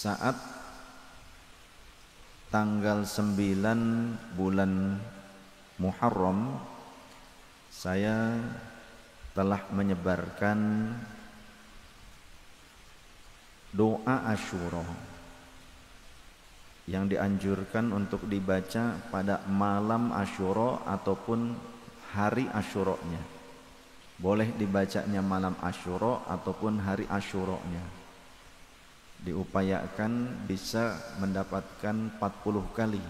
saat tanggal 9 bulan Muharram saya telah menyebarkan doa Asyura yang dianjurkan untuk dibaca pada malam Asyura ataupun hari Asyuranya. Boleh dibacanya malam Asyura ataupun hari Asyuranya. Diupayakan bisa mendapatkan 40 kali.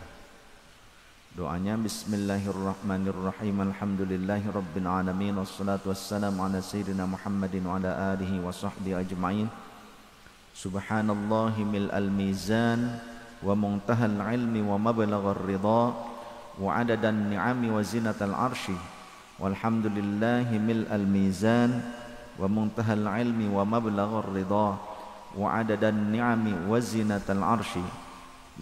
Doanya bismillahirrahmanirrahim. Alhamdulillahi rabbil alamin wassalatu wassalamu ala sayyidina Muhammadin wa ala alihi wa sahbihi ajma'in. Subhanallahi mil'al mizan wa muntahal ilmi wa mablaghar ridha wa adadan ni'ami wa zinatal arsy. Walhamdulillahi mil'al mizan wa muntahal ilmi wa mablaghar ridha wa adadan ni'ami wa zinatal arsy.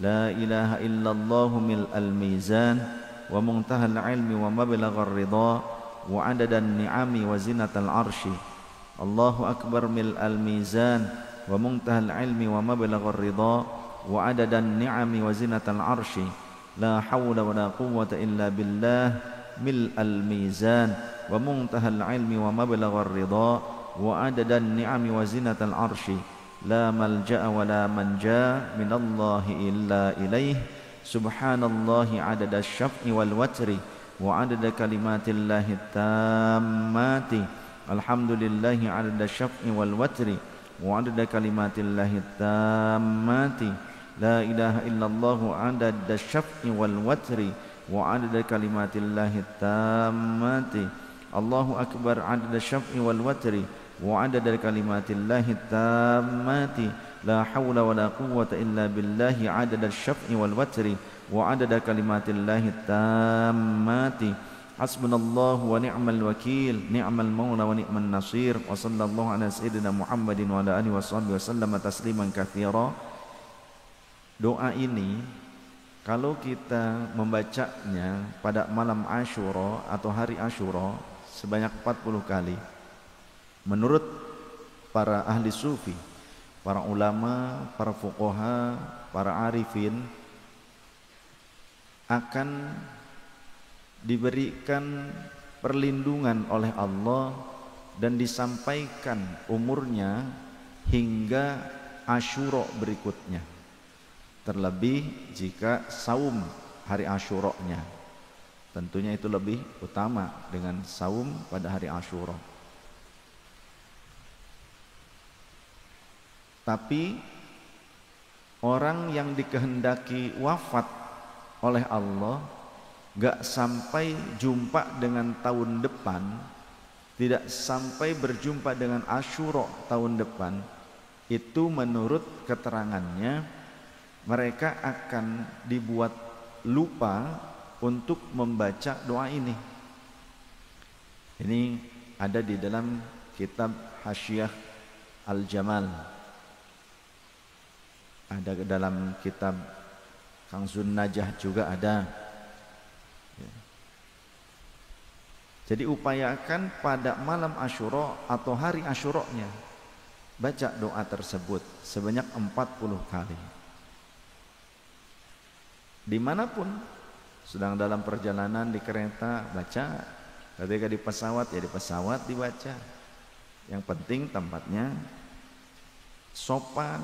La ilaha illallah mil'al mizan wa muntahal ilmi wa mablaghar ridha wa adadan ni'ami wa zinatal arsy. Allahu akbar mil'al mizan wa muntahal ilmi wa mablaghar ridha wa adadan ni'ami wa zinatal arsy. La hawla wa la quwwata illa billah mil'al mizan wa muntahal ilmi wa mablaghar ridha wa adadan ni'ami wa zinatal arsy. La malja'a wa la manja minallahi illa ilaih. Subhanallahi adada syaf'i wal watri wa adada kalimatillahi tammati. Alhamdulillahi adada syaf'i wal watri wa adada kalimatillahi tammati. La ilaha illallah adada syaf'i wal watri wa adada kalimatillahi tammati. Allahu akbar adada syaf'i wal watri wa adada kalimatillahi tammati. La hawla wa la quwwata illa billahi adada syaf'i wal watri wa adada kalimatillahi tammati. Hasbunallahu wa ni'mal wakil, ni'mal maula wa ni'man nasir. Wa sallallahu ala sayyidina Muhammadin wa ala alihi wa sahbihi wa sallama tasliman katsira. Doa ini kalau kita membacanya pada malam Asyura atau hari Asyura sebanyak 40 kali, menurut para ahli sufi, para ulama, para fuqaha, para arifin, akan diberikan perlindungan oleh Allah dan disampaikan umurnya hingga Asyura berikutnya. Terlebih jika saum hari Asyuranya, tentunya itu lebih utama dengan saum pada hari Asyura. Tapi orang yang dikehendaki wafat oleh Allah gak sampai jumpa dengan tahun depan, tidak sampai berjumpa dengan Asyura tahun depan, itu menurut keterangannya mereka akan dibuat lupa untuk membaca doa ini. Ini ada di dalam kitab Hasyiah Al-Jamal, ada dalam kitab Kanzun Najah juga ada. Jadi upayakan pada malam Asyura atau hari Asyuranya baca doa tersebut sebanyak 40 kali. Dimanapun, sedang dalam perjalanan di kereta baca, ketika di pesawat ya di pesawat dibaca. Yang penting tempatnya sopan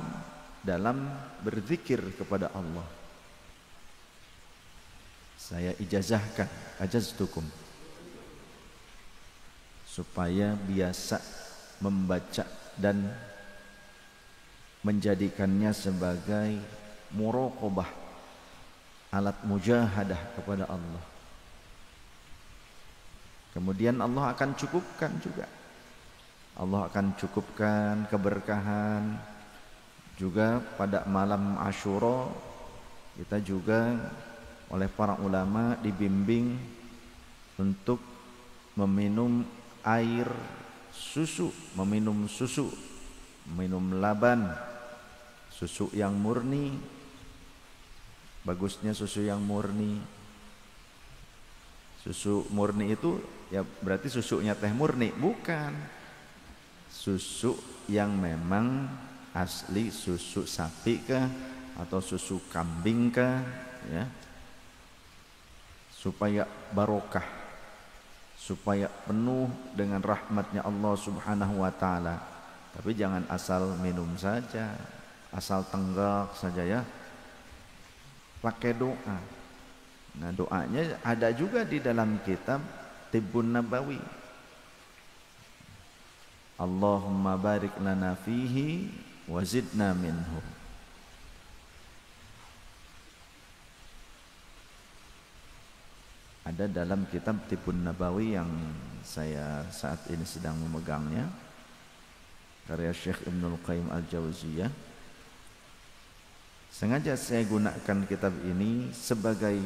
dalam berzikir kepada Allah. Saya ijazahkan, ajaztukum, supaya biasa membaca dan menjadikannya sebagai muraqabah, alat mujahadah kepada Allah. Kemudian Allah akan cukupkan juga. Allah akan cukupkan keberkahan juga pada malam Asyura. Kita juga oleh para ulama dibimbing untuk meminum air susu, meminum susu, minum laban, susu yang murni. Bagusnya susu yang murni. Susu murni itu ya berarti susunya teh murni, bukan. Susu yang memang asli susu sapi kah atau susu kambing kah, ya, supaya barokah, supaya penuh dengan rahmatnya Allah Subhanahu wa ta'ala. Tapi jangan asal minum saja, asal tenggak saja, ya, pakai doa. Nah, doanya ada juga di dalam kitab Tibbun Nabawi. Allahumma barik lana fihi wa zidna minhu. Ada dalam kitab Tibbun Nabawi yang saya saat ini sedang memegangnya, karya Syekh Ibnul Qayyim Al-Jauziyah. Sengaja saya gunakan kitab ini sebagai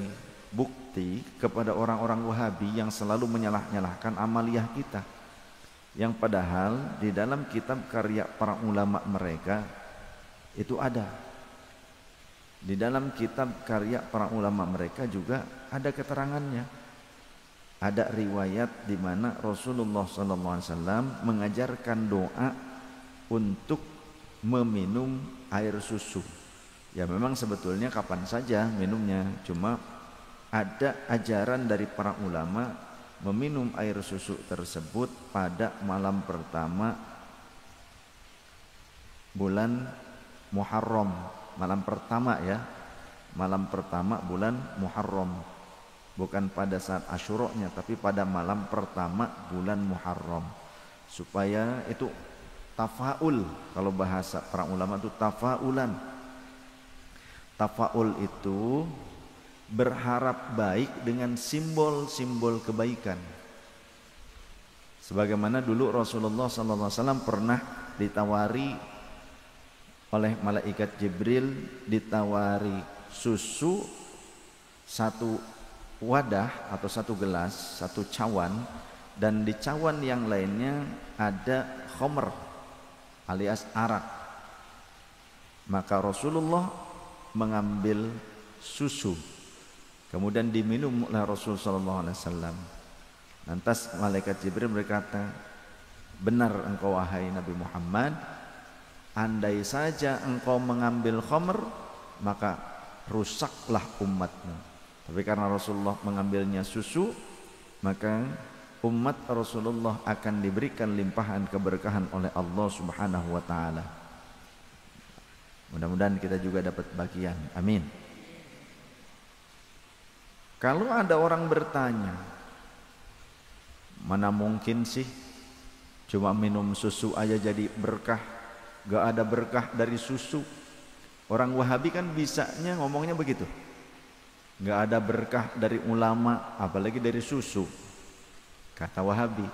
bukti kepada orang-orang Wahabi yang selalu menyalah-nyalahkan amaliyah kita, yang padahal di dalam kitab karya para ulama mereka itu ada. Di dalam kitab karya para ulama mereka juga ada keterangannya. Ada riwayat di mana Rasulullah SAW mengajarkan doa untuk meminum air susu. Ya, memang sebetulnya kapan saja minumnya, cuma ada ajaran dari para ulama meminum air susu tersebut pada malam pertama bulan Muharram, malam pertama, ya, malam pertama bulan Muharram, bukan pada saat Asyura-nya, tapi pada malam pertama bulan Muharram, supaya itu tafaul. Kalau bahasa para ulama itu tafaulan. Tafaul itu berharap baik dengan simbol-simbol kebaikan. Sebagaimana dulu Rasulullah SAW pernah ditawari oleh malaikat Jibril, ditawari susu satu wadah atau satu gelas, satu cawan, dan di cawan yang lainnya ada khamr alias arak. Maka Rasulullah mengambil susu, kemudian diminum oleh Rasulullah SAW. Lantas malaikat Jibril berkata, benar engkau wahai Nabi Muhammad, andai saja engkau mengambil khamr maka rusaklah umatmu. Tapi karena Rasulullah mengambilnya susu, maka umat Rasulullah akan diberikan limpahan keberkahan oleh Allah Subhanahu wa ta'ala. Mudah-mudahan kita juga dapat bagian. Amin. Kalau ada orang bertanya, mana mungkin sih cuma minum susu aja jadi berkah, gak ada berkah dari susu? Orang Wahabi kan bisanya ngomongnya begitu, gak ada berkah dari ulama, apalagi dari susu. Kata Wahabi,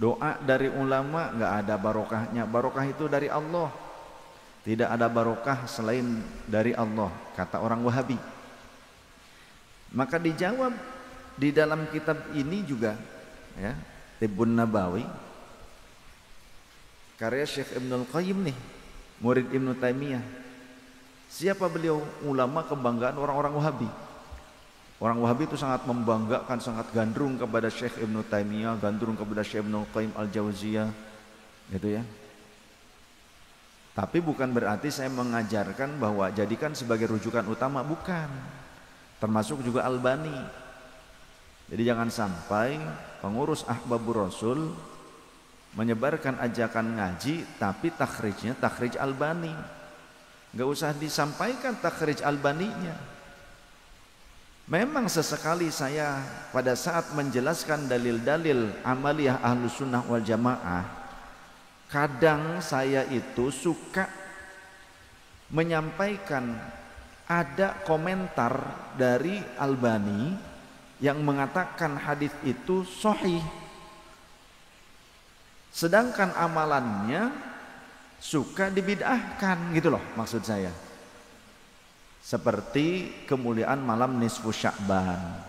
doa dari ulama gak ada barokahnya, barokah itu dari Allah. Tidak ada barokah selain dari Allah, kata orang Wahabi. Maka dijawab di dalam kitab ini juga, ya, Tibbun Nabawi, karya Syekh Ibnul Qayyim nih, murid Ibnu Taimiyah. Siapa beliau? Ulama kebanggaan orang-orang Wahabi. Orang Wahabi itu sangat membanggakan, sangat gandrung kepada Syekh Ibnu Taimiyah, gandrung kepada Syekh Ibnul Qayyim Al-Jauziyah, gitu ya. Tapi bukan berarti saya mengajarkan bahwa jadikan sebagai rujukan utama, bukan. Termasuk juga Albani. Jadi jangan sampai pengurus Ahbabur Rasul menyebarkan ajakan ngaji tapi takhrijnya takhrij Albani. Gak usah disampaikan takhrij Albaninya. Memang sesekali saya pada saat menjelaskan dalil-dalil amaliyah Ahlus Sunnah wal Jamaah, kadang saya itu suka menyampaikan ada komentar dari Albani yang mengatakan hadis itu sahih, sedangkan amalannya suka dibid'ahkan, gitu loh maksud saya. Seperti kemuliaan malam nisfu Sya'ban,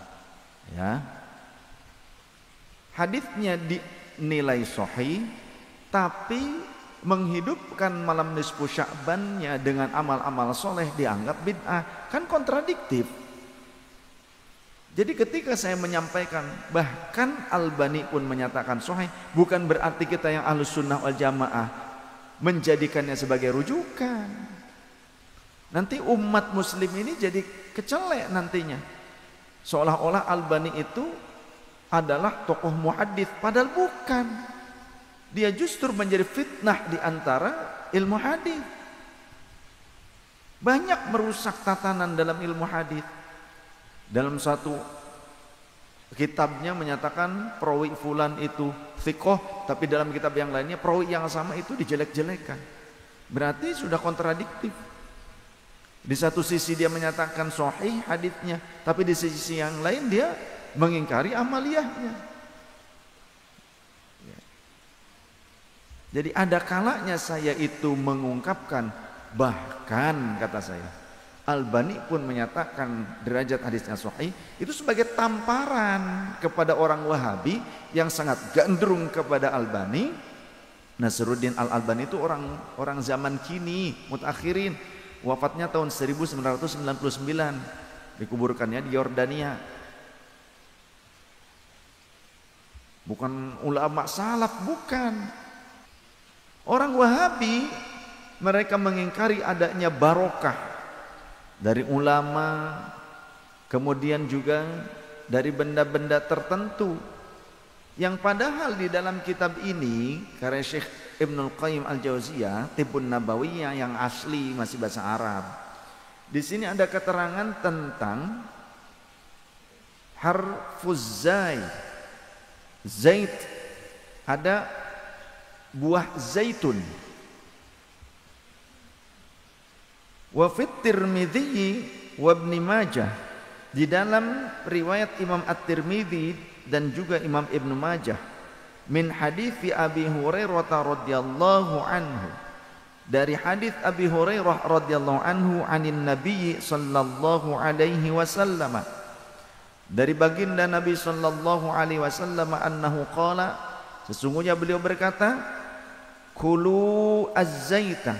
ya, hadisnya dinilai sahih, tapi menghidupkan malam nisfu Sya'bannya dengan amal-amal soleh dianggap bid'ah. Kan kontradiktif. Jadi ketika saya menyampaikan bahkan Albani pun menyatakan sahih, bukan berarti kita yang Ahlus Sunnah wal Jamaah menjadikannya sebagai rujukan. Nanti umat muslim ini jadi kecelek nantinya, seolah-olah Albani itu adalah tokoh muhadits, padahal bukan. Dia justru menjadi fitnah di antara ilmu hadis. Banyak merusak tatanan dalam ilmu hadis. Dalam satu kitabnya menyatakan perawi fulan itu thiqah, tapi dalam kitab yang lainnya perawi yang sama itu dijelek-jelekan. Berarti sudah kontradiktif. Di satu sisi dia menyatakan sahih hadisnya, tapi di sisi yang lain dia mengingkari amaliyahnya. Jadi ada kalanya saya itu mengungkapkan, bahkan kata saya, Albani pun menyatakan derajat hadisnya sahih itu sebagai tamparan kepada orang Wahabi yang sangat gandrung kepada Albani. Nasruddin Al-Albani itu orang zaman kini, mutakhirin, wafatnya tahun 1999, dikuburkannya di Yordania. Bukan ulama salaf, bukan. Orang Wahabi mereka mengingkari adanya barokah dari ulama, kemudian juga dari benda-benda tertentu yang padahal di dalam kitab ini karya Syekh Ibnul Qayyim Al-Jauziyah, Tibbun Nabawiyah yang asli masih bahasa Arab. Di sini ada keterangan tentang harfuz zait, ada buah zaitun. Wa fit Tirmidzi wa Ibnu Majah, di dalam riwayat Imam At-Tirmidzi dan juga Imam Ibnu Majah, min hadits Abi Hurairah radhiyallahu anhu, dari hadits Abi Hurairah radhiyallahu anhu anin Nabi sallallahu alaihi wasallam, dari baginda Nabi sallallahu alaihi wasallam, annahu qala, sesungguhnya beliau berkata, kulu az-zaita,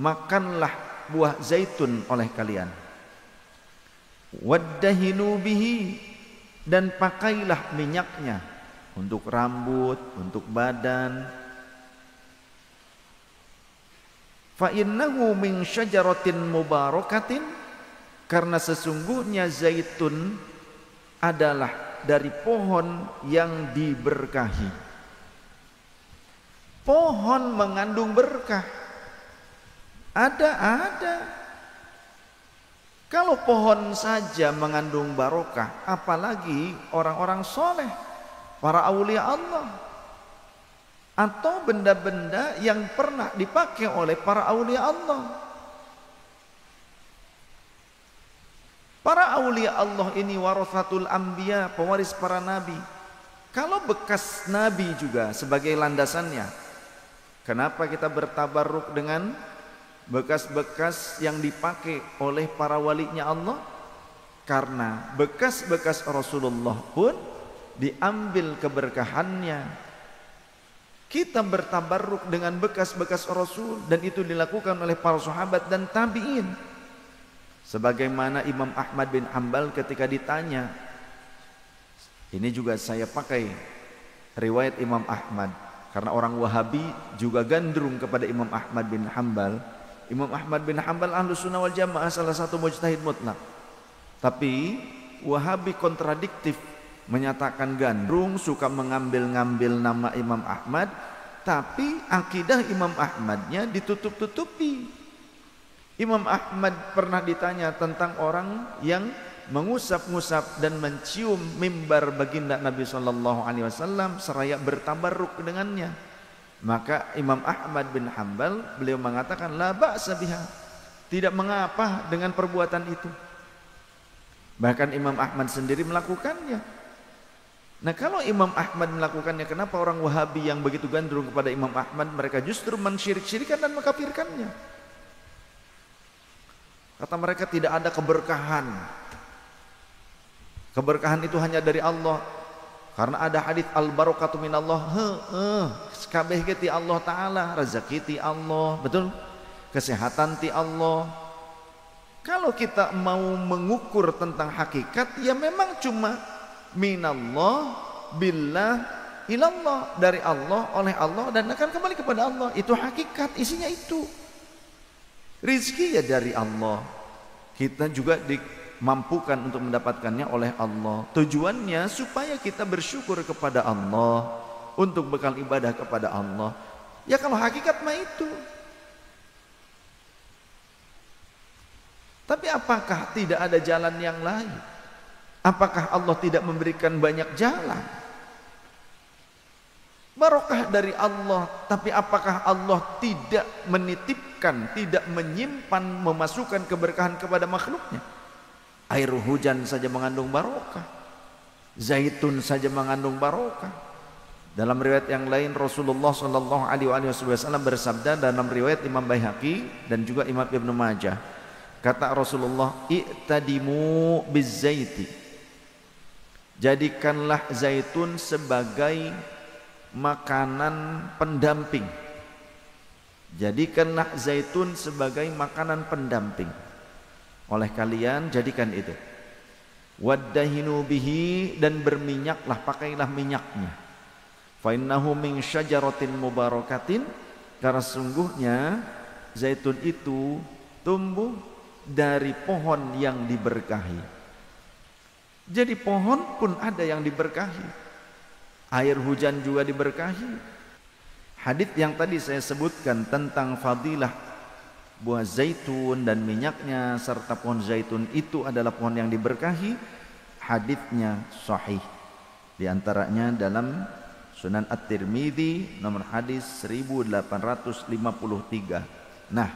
makanlah buah zaitun oleh kalian, waddahinu bihi, dan pakailah minyaknya untuk rambut, untuk badan. Fa innahu min syajaratin mubarakatin, karena sesungguhnya zaitun adalah dari pohon yang diberkahi. Pohon mengandung berkah. Ada. Kalau pohon saja mengandung barokah, apalagi orang-orang soleh, para aulia Allah, atau benda-benda yang pernah dipakai oleh para aulia Allah. Para aulia Allah ini warathatul anbiya, pewaris para nabi. Kalau bekas nabi juga sebagai landasannya, kenapa kita bertabarruk dengan bekas-bekas yang dipakai oleh para walinya Allah? Karena bekas-bekas Rasulullah pun diambil keberkahannya. Kita bertabarruk dengan bekas-bekas Rasul, dan itu dilakukan oleh para sahabat dan tabi'in. Sebagaimana Imam Ahmad bin Hanbal ketika ditanya, ini juga saya pakai riwayat Imam Ahmad, karena orang Wahabi juga gandrung kepada Imam Ahmad bin Hanbal. Imam Ahmad bin Hanbal Ahlus Sunnah wal Jamaah, salah satu mujtahid mutlak. Tapi Wahabi kontradiktif, menyatakan gandrung, suka mengambil-ngambil nama Imam Ahmad, tapi akidah Imam Ahmadnya ditutup-tutupi. Imam Ahmad pernah ditanya tentang orang yang mengusap-ngusap dan mencium mimbar baginda Nabi SAW seraya bertabarruk dengannya. Maka Imam Ahmad bin Hanbal beliau mengatakan, la ba'sa biha, tidak mengapa dengan perbuatan itu. Bahkan Imam Ahmad sendiri melakukannya. Nah, kalau Imam Ahmad melakukannya, kenapa orang Wahabi yang begitu gandrung kepada Imam Ahmad mereka justru mensyirik-syirikan dan mengkafirkannya? Kata mereka tidak ada keberkahan. Keberkahan itu hanya dari Allah. Karena ada hadits al-barakatu minallah. Kabeh ti Allah Ta'ala, rezeki ti Allah, betul? Kesehatan ti Allah. Kalau kita mau mengukur tentang hakikat, ya memang cuma minallah, billah, ilallah, dari Allah, oleh Allah, dan akan kembali kepada Allah. Itu hakikat, isinya itu. Rizki ya dari Allah, kita juga dimampukan untuk mendapatkannya oleh Allah. Tujuannya supaya kita bersyukur kepada Allah, untuk bekal ibadah kepada Allah. Ya kalau hakikat mah itu. Tapi apakah tidak ada jalan yang lain? Apakah Allah tidak memberikan banyak jalan? Barokah dari Allah, tapi apakah Allah tidak menitipkan, tidak menyimpan, memasukkan keberkahan kepada makhluknya? Air hujan saja mengandung barokah, zaitun saja mengandung barokah. Dalam riwayat yang lain Rasulullah sallallahu alaihi wasallam bersabda, dalam riwayat Imam Baihaqi dan juga Imam Ibnu Majah, kata Rasulullah, "I'tadimu bizzaiti." Jadikanlah zaitun sebagai makanan pendamping. Jadikanlah zaitun sebagai makanan pendamping. Oleh kalian jadikan itu. Waddahinu bihi, dan berminyaklah, pakailah minyaknya. Fa innahu min syajaratin mubarakatin, karena sungguhnya zaitun itu tumbuh dari pohon yang diberkahi. Jadi pohon pun ada yang diberkahi, air hujan juga diberkahi. Hadits yang tadi saya sebutkan tentang fadilah buah zaitun dan minyaknya serta pohon zaitun itu adalah pohon yang diberkahi, haditsnya sahih. Di antaranya dalam Sunan At-Tirmidzi nomor hadis 1853. Nah,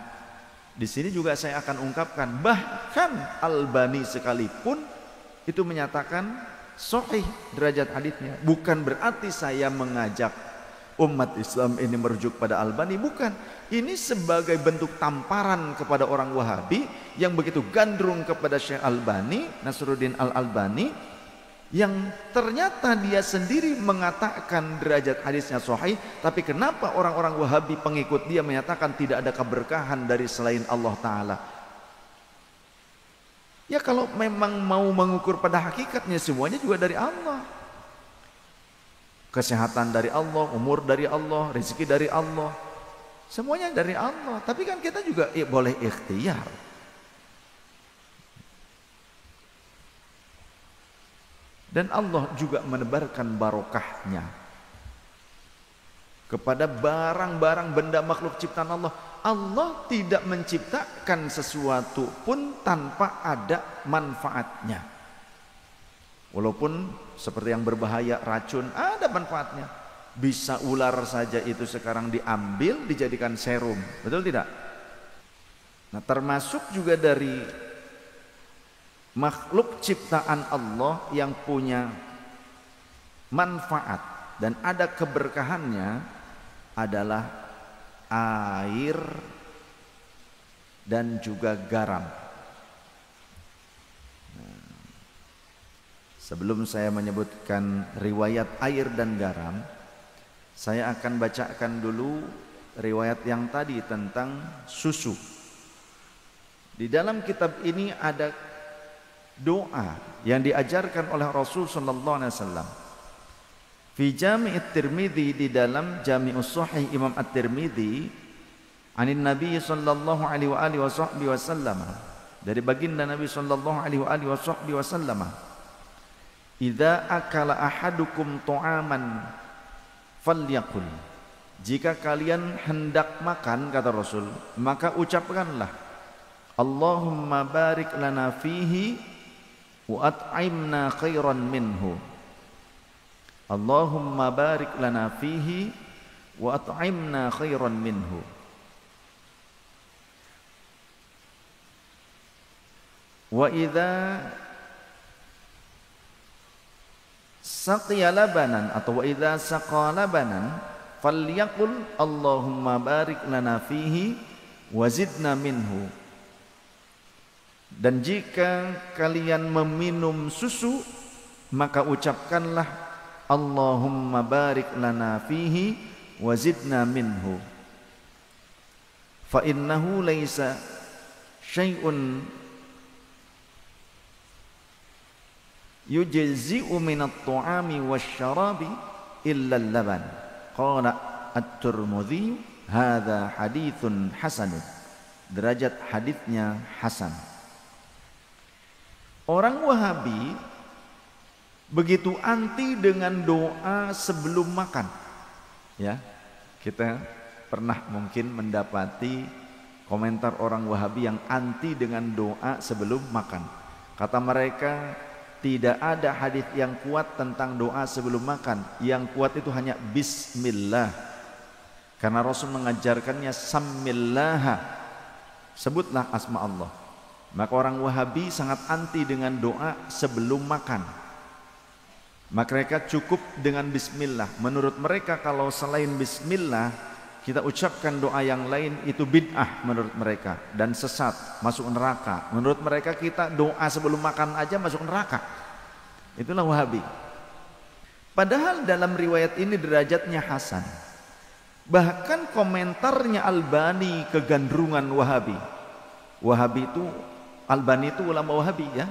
di sini juga saya akan ungkapkan, bahkan Albani sekalipun itu menyatakan sahih derajat haditsnya. Bukan berarti saya mengajak umat Islam ini merujuk pada Albani, bukan. Ini sebagai bentuk tamparan kepada orang Wahabi yang begitu gandrung kepada Syekh Albani, Nasruddin Al-Albani, yang ternyata dia sendiri mengatakan derajat hadisnya sahih, tapi kenapa orang-orang Wahabi pengikut dia menyatakan tidak ada keberkahan dari selain Allah Ta'ala? Ya kalau memang mau mengukur pada hakikatnya, semuanya juga dari Allah. Kesehatan dari Allah, umur dari Allah, rezeki dari Allah, semuanya dari Allah. Tapi kan kita juga boleh ikhtiar. Dan Allah juga menebarkan barokahnya kepada barang-barang benda makhluk ciptaan Allah. Allah tidak menciptakan sesuatu pun tanpa ada manfaatnya. Walaupun seperti yang berbahaya, racun, ada manfaatnya. Bisa ular saja itu sekarang diambil dijadikan serum, betul tidak? Nah, termasuk juga dari makhluk ciptaan Allah yang punya manfaat dan ada keberkahannya adalah air dan juga garam. Sebelum saya menyebutkan riwayat air dan garam, saya akan bacakan dulu riwayat yang tadi tentang susu. Di dalam kitab ini ada doa yang diajarkan oleh Rasul sallallahu alaihi wasallam. Fi Jami' At-Tirmidzi, di dalam Jami'us Shahih Imam At-Tirmidzi, anin Nabi sallallahu alaihi wasallam, dari baginda Nabi sallallahu alaihi wasallam, idza akala ahadukum ta'aman falyaqul, jika kalian hendak makan, kata Rasul, maka ucapkanlah Allahumma barik lana fihi wa at'imna khairan minhu. Allahumma barik lana fihi wa at'imna khairan minhu. Wa idza saqiya labanan atau wa idza saqa labanan falyaqul Allahumma barik lana fihi wa zidna minhu. Dan jika kalian meminum susu, maka ucapkanlah Allahumma barik lana fihi wa zidna minhu. Fa innahu laisa syai'un yujzi'u minat ta'ami wasyarabi illa al-laban. Qala at-Tirmidzi hadza haditsun hasan. Derajat hadisnya hasan. Orang Wahabi begitu anti dengan doa sebelum makan. Ya, kita pernah mungkin mendapati komentar orang Wahabi yang anti dengan doa sebelum makan. Kata mereka, tidak ada hadis yang kuat tentang doa sebelum makan. Yang kuat itu hanya bismillah. Karena Rasul mengajarkannya sammillaha, sebutlah asma Allah. Maka orang Wahabi sangat anti dengan doa sebelum makan. Maka mereka cukup dengan bismillah. Menurut mereka kalau selain bismillah kita ucapkan doa yang lain itu bid'ah menurut mereka dan sesat, masuk neraka. Menurut mereka kita doa sebelum makan aja masuk neraka. Itulah Wahabi. Padahal dalam riwayat ini derajatnya hasan. Bahkan komentarnya Albani kegandrungan Wahabi. Wahabi itu, Albani itu ulama Wahabi ya.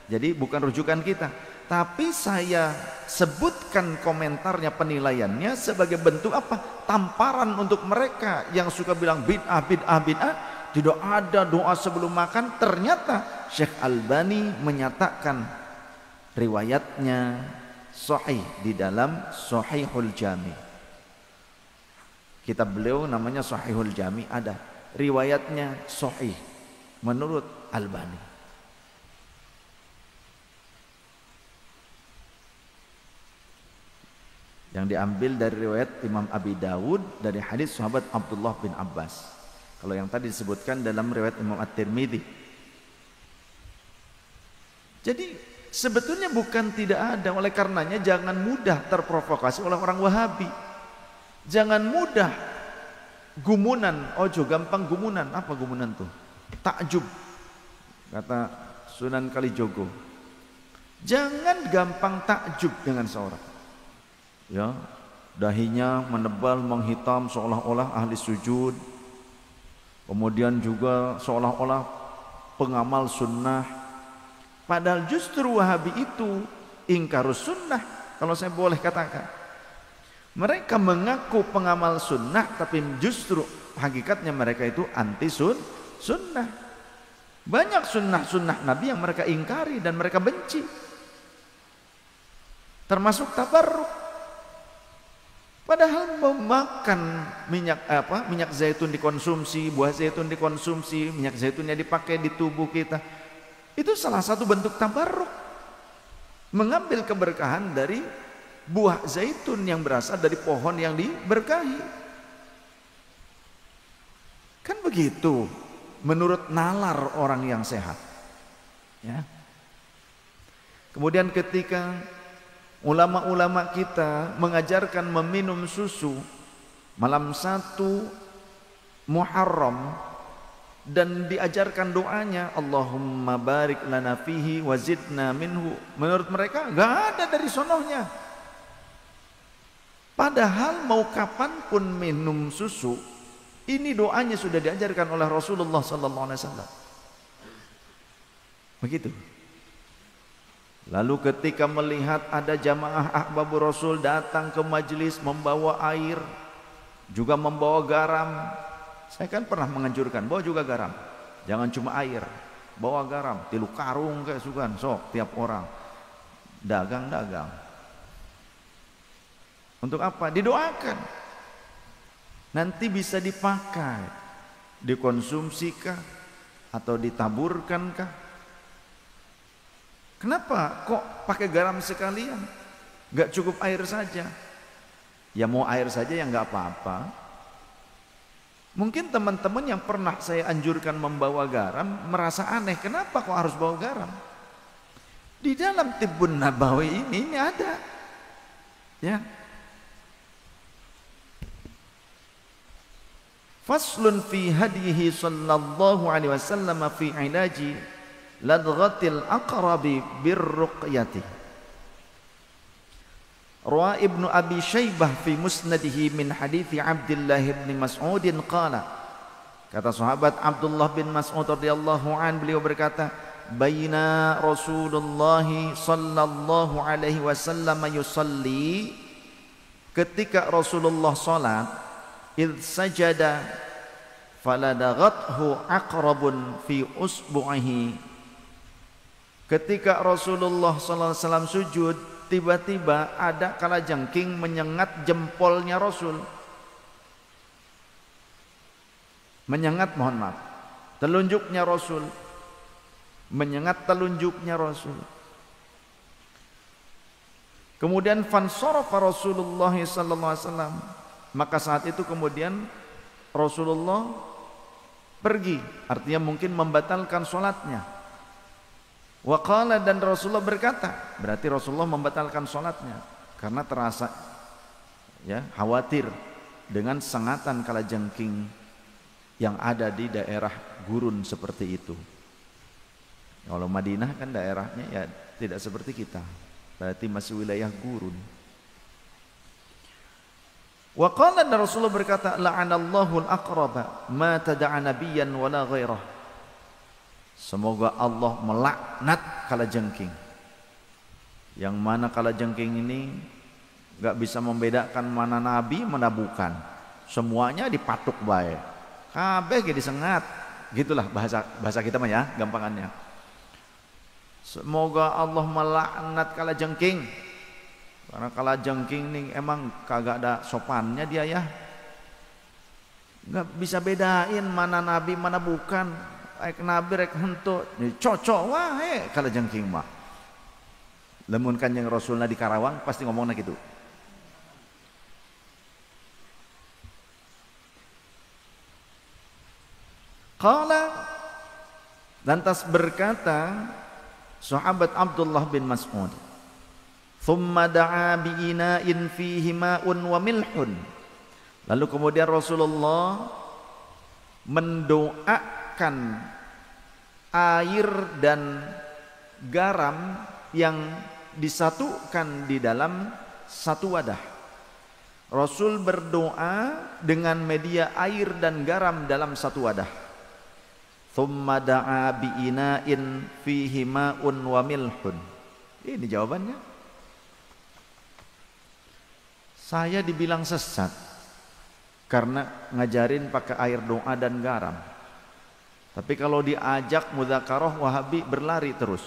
Jadi bukan rujukan kita. Tapi saya sebutkan komentarnya, penilaiannya sebagai bentuk apa? Tamparan untuk mereka yang suka bilang bid'ah, bid'ah, bid'ah. Tidak ada doa sebelum makan. Ternyata Syekh Albani menyatakan riwayatnya sahih di dalam Sahihul Jami. Kitab beliau namanya Sahihul Jami, ada riwayatnya sahih menurut Albani. Yang diambil dari riwayat Imam Abi Dawud dari hadis sahabat Abdullah bin Abbas. Kalau yang tadi disebutkan dalam riwayat Imam At-Tirmidzi. Jadi sebetulnya bukan tidak ada, oleh karenanya jangan mudah terprovokasi oleh orang Wahabi. Jangan mudah gumunan, ojo gampang gumunan. Apa gumunan tuh? Takjub, kata Sunan Kalijogo. Jangan gampang takjub dengan seorang. Ya, dahinya menebal, menghitam seolah-olah ahli sujud. Kemudian juga seolah-olah pengamal sunnah. Padahal justru Wahabi itu ingkarus sunnah, kalau saya boleh katakan. Mereka mengaku pengamal sunnah, tapi justru hakikatnya mereka itu anti sunnah. Banyak sunnah-sunnah Nabi yang mereka ingkari dan mereka benci. Termasuk tabarruk. Padahal memakan minyak zaitun dikonsumsi, buah zaitun dikonsumsi, minyak zaitunnya dipakai di tubuh kita, itu salah satu bentuk tabarruk. Mengambil keberkahan dari buah zaitun yang berasal dari pohon yang diberkahi. Kan begitu menurut nalar orang yang sehat. Ya. Kemudian ketika ulama-ulama kita mengajarkan meminum susu malam 1 Muharram dan diajarkan doanya Allahumma barik lana fihi wa zidna minhu. Menurut mereka enggak ada dari sonohnya. Padahal mau kapanpun minum susu, ini doanya sudah diajarkan oleh Rasulullah sallallahu alaihi wasallam. Begitu. Lalu ketika melihat ada jamaah ahbabur Rasul datang ke majelis membawa air, juga membawa garam. Saya kan pernah menganjurkan, bawa juga garam. Jangan cuma air, bawa garam. 3 karung kayak sukan, sok tiap orang. Dagang-dagang. Untuk apa? Didoakan. Nanti bisa dipakai, dikonsumsikah atau ditaburkankah? Kenapa kok pakai garam sekalian? Gak cukup air saja? Ya mau air saja ya gak apa-apa. Mungkin teman-teman yang pernah saya anjurkan membawa garam merasa aneh, kenapa kok harus bawa garam? Di dalam Tibbun Nabawi ini ada. Ya. Faslun fi hadihi sallallahu alaihi wasallam fi ilaji ladghatil aqrabi birruqyati. Rawa Ibnu Abi Syaibah fi musnadihi min hadithi Abdullah bin Mas'ud qala. Kata sahabat Abdullah bin Mas'ud radhiyallahu an, beliau berkata, baina Rasulullah sallallahu alaihi wasallam yusalli ketika Rasulullah salat, id sajada faladaghathu aqrabun fi usbu'ihi. Ketika Rasulullah sallallahu alaihi wasallam sujud, tiba-tiba ada kalajengking menyengat jempolnya Rasul. Menyengat, mohon maaf, telunjuknya Rasul. Menyengat telunjuknya Rasul. Kemudian fansarafa Rasulullah sallallahu alaihi wasallam. Maka saat itu kemudian Rasulullah pergi, artinya mungkin membatalkan salatnya. Wa qala, dan Rasulullah berkata, berarti Rasulullah membatalkan salatnya karena terasa ya khawatir dengan sengatan kalajengking yang ada di daerah gurun seperti itu. Kalau Madinah kan daerahnya ya tidak seperti kita, berarti masih wilayah gurun. Wa qala, dan Rasulullah berkata, la'anallahu al-aqraba ma tada'a nabiyyan wala ghairah. Semoga Allah melaknat kalajengking, yang mana kalajengking ini gak bisa membedakan mana nabi mana bukan, semuanya dipatuk baik, kabeh ge disengat, gitulah bahasa kita mah ya, gampangannya. Semoga Allah melaknat kalajengking, karena kalajengking ini emang kagak ada sopannya dia ya, gak bisa bedain mana nabi mana bukan. Aik nabi rek henteu cocok wae kalajengking mah. Lamun Kanjeng Rasulna di Karawang pasti ngomongna gitu. Qala, lantas berkata sahabat Abdullah bin Mas'ud, thumma da'a bi ina'in fihi ma'un wa milhun. Lalu kemudian Rasulullah mendoakan air dan garam yang disatukan di dalam satu wadah. Rasul berdoa dengan media air dan garam dalam satu wadah. Thumma da'a bi ina'in fihi ma'un wa milhun. Ini jawabannya. Saya dibilang sesat karena ngajarin pakai air doa dan garam. Tapi kalau diajak mudzakarah Wahabi berlari terus,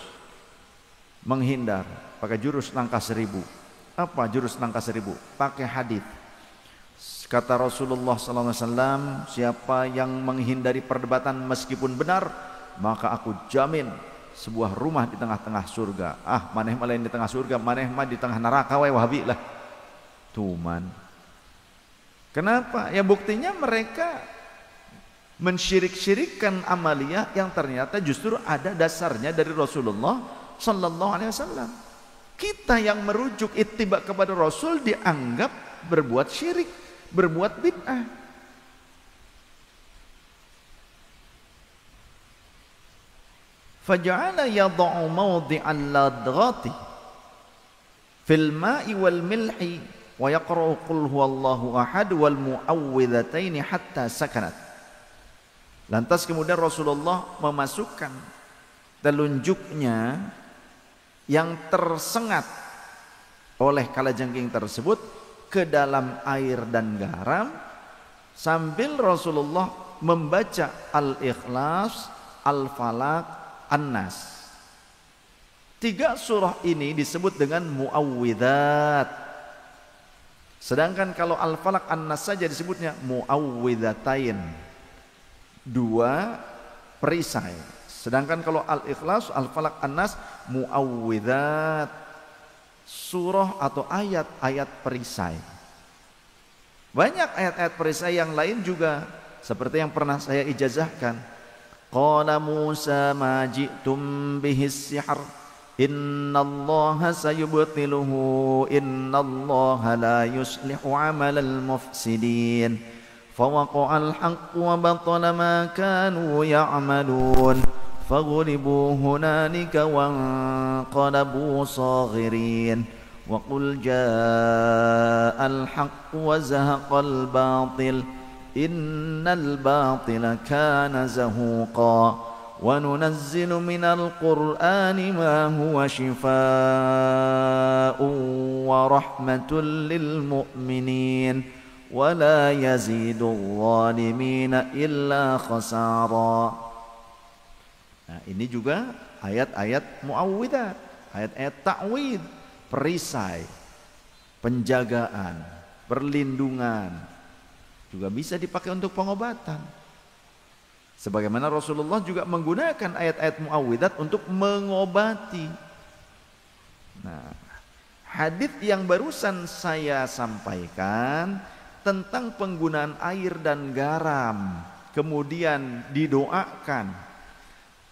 menghindar, pakai jurus nangka 1000. Apa jurus nangka 1000? Pakai hadis. Kata Rasulullah SAW, siapa yang menghindari perdebatan meskipun benar, maka aku jamin sebuah rumah di tengah-tengah surga. Ah, maneh mah lain di tengah surga, maneh mah di tengah neraka wae Wahabi lah. Tuman. Kenapa? Ya buktinya mereka mensyirik-syirikkan amaliyah yang ternyata justru ada dasarnya dari Rasulullah sallallahu alaihi wasallam. Kita yang merujuk ittiba kepada Rasul dianggap berbuat syirik, berbuat bid'ah. Faja'ala yad'u mawdi'al ladghati fil ma'i wal milhi wa yaqra'u qul huwallahu ahad wal mu'awwidhataini hatta sakanat. Lantas kemudian Rasulullah memasukkan telunjuknya yang tersengat oleh kalajengking tersebut ke dalam air dan garam, sambil Rasulullah membaca Al-Ikhlas, Al-Falaq, An-Nas. 3 surah ini disebut dengan muawwidzat. Sedangkan kalau Al-Falaq, An-Nas saja disebutnya muawwidzatain, 2 perisai. Sedangkan kalau Al-Ikhlas, Al-Falaq, An-Nas muawwidzat, surah atau ayat-ayat perisai. Banyak ayat-ayat perisai yang lain juga, seperti yang pernah saya ijazahkan. Qala Musa ma ji'tum bihis sihr innallaha sayubtiluhu innallaha la yuslihu amalal mufsidin. فوقع الحق وبطل ما كانوا يعملون فغلبوا هنالك وانقلبوا صاغرين وقل جاء الحق وزهق الباطل إن الباطل كان زهوقا wa nunazzilu minal qur'ani ma huwa shifaa'un wa rahmatul lil mu'minin wa la yazidul zalimina illa khasara. Nah, ini juga ayat-ayat muawwidzat, ayat-ayat ta'wid, perisai, penjagaan, perlindungan, juga bisa dipakai untuk pengobatan. Sebagaimana Rasulullah juga menggunakan ayat-ayat muawwidzat untuk mengobati. Nah, hadits yang barusan saya sampaikan tentang penggunaan air dan garam, kemudian didoakan.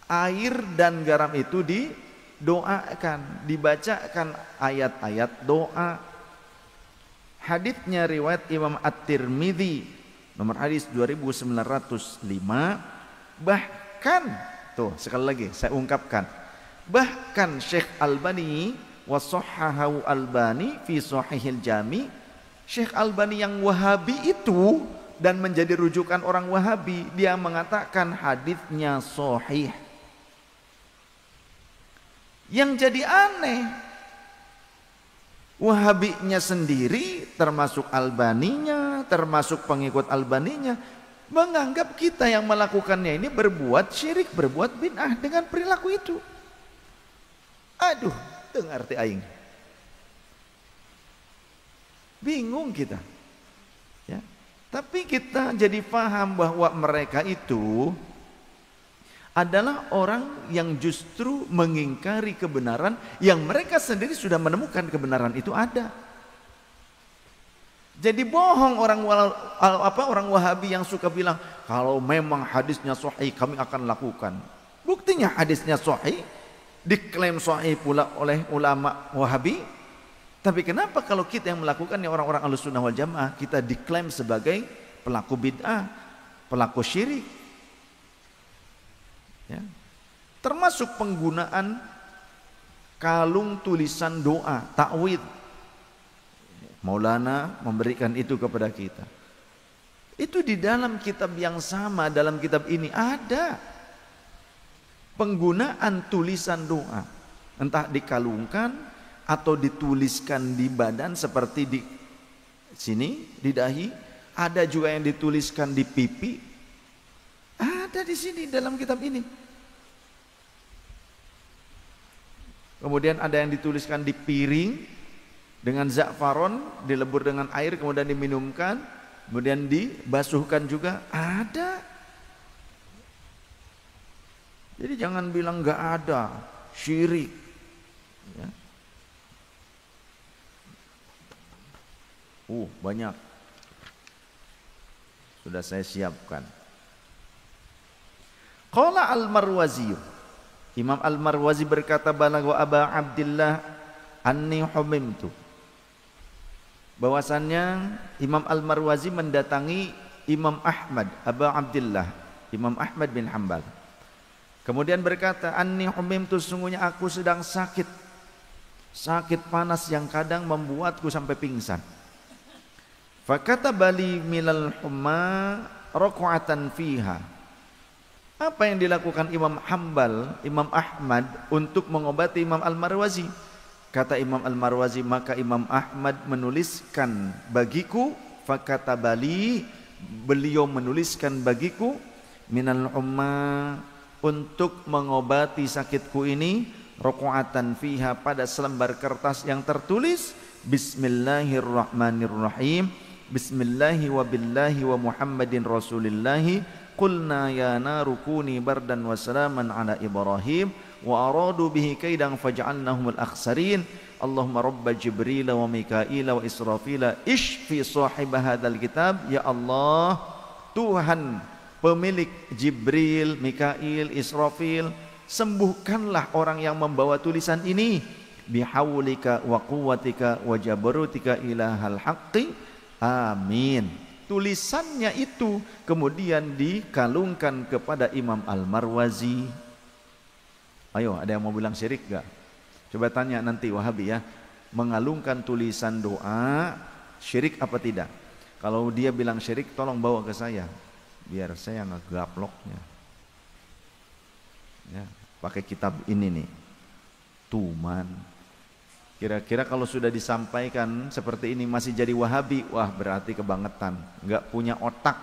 Air dan garam itu didoakan, dibacakan ayat-ayat doa. Haditsnya riwayat Imam At-Tirmidzi nomor hadis 2905. Bahkan, tuh sekali lagi saya ungkapkan, bahkan Syekh Albani wasahhahu Albani fi Shahihil Jami, Syekh Albani yang Wahabi itu dan menjadi rujukan orang Wahabi, dia mengatakan haditsnya sahih. Yang jadi aneh, Wahabinya sendiri, termasuk Albaninya, termasuk pengikut Albaninya, menganggap kita yang melakukannya ini berbuat syirik, berbuat bid'ah dengan perilaku itu. Aduh, dengar ti aing. Bingung kita. Ya. Tapi kita jadi paham bahwa mereka itu adalah orang yang justru mengingkari kebenaran yang mereka sendiri sudah menemukan kebenaran itu ada. Jadi bohong orang Wahabi yang suka bilang kalau memang hadisnya sahih kami akan lakukan. Buktinya hadisnya sahih, diklaim sahih pula oleh ulama Wahabi. Tapi kenapa kalau kita yang melakukannya orang-orang Ahlussunnah wal Jamaah kita diklaim sebagai pelaku bid'ah, pelaku syirik? Ya. Termasuk penggunaan kalung tulisan doa, ta'wid. Maulana memberikan itu kepada kita. Itu di dalam kitab yang sama, dalam kitab ini ada penggunaan tulisan doa, entah dikalungkan atau dituliskan di badan seperti di sini, di dahi, ada juga yang dituliskan di pipi. Ada di sini dalam kitab ini. Kemudian ada yang dituliskan di piring dengan za'faron, dilebur dengan air kemudian diminumkan, kemudian dibasuhkan juga ada. Jadi jangan bilang nggak ada, syirik. Ya. Banyak. Sudah saya siapkan. Qala Al-Marwazi, Imam Al-Marwazi berkata, balagha Aba Abdillah anni humimtu. Bahwasannya Imam Al-Marwazi mendatangi Imam Ahmad, Aba Abdillah, Imam Ahmad bin Hanbal. Kemudian berkata, anni humimtu, sungguhnya aku sedang sakit. Sakit panas yang kadang membuatku sampai pingsan. Fakata bali milal humma raq'atan fiha. Apa yang dilakukan Imam Hanbal, Imam Ahmad untuk mengobati Imam Al-Marwazi? Kata Imam Al-Marwazi, maka Imam Ahmad menuliskan bagiku, fakata bali, beliau menuliskan bagiku, minal umma, untuk mengobati sakitku ini, raq'atan fiha, pada selembar kertas yang tertulis Bismillahirrahmanirrahim, Bismillahi wa billahi wa Muhammadin Rasulillahi, qulna ya naru kuni bardan wa salaman ala Ibrahim, wa aradu bihi kaidan faj'alnahumul akhsarin. Allahumma rabba Jibril wa Mikail wa Israfil ishfi sahib hadzal kitab. Ya Allah, Tuhan pemilik Jibril, Mikail, Israfil, sembuhkanlah orang yang membawa tulisan ini. Bihaulika wa quwwatika wa jabarutika ilahal haqqi. Amin. Tulisannya itu kemudian dikalungkan kepada Imam Al-Marwazi. Ayo, ada yang mau bilang syirik gak? Coba tanya nanti Wahabi ya, mengalungkan tulisan doa syirik apa tidak? Kalau dia bilang syirik, tolong bawa ke saya biar saya ngegaploknya. Ya, pakai kitab ini nih. Tuman. Kira-kira kalau sudah disampaikan seperti ini masih jadi Wahabi, wah berarti kebangetan, nggak punya otak,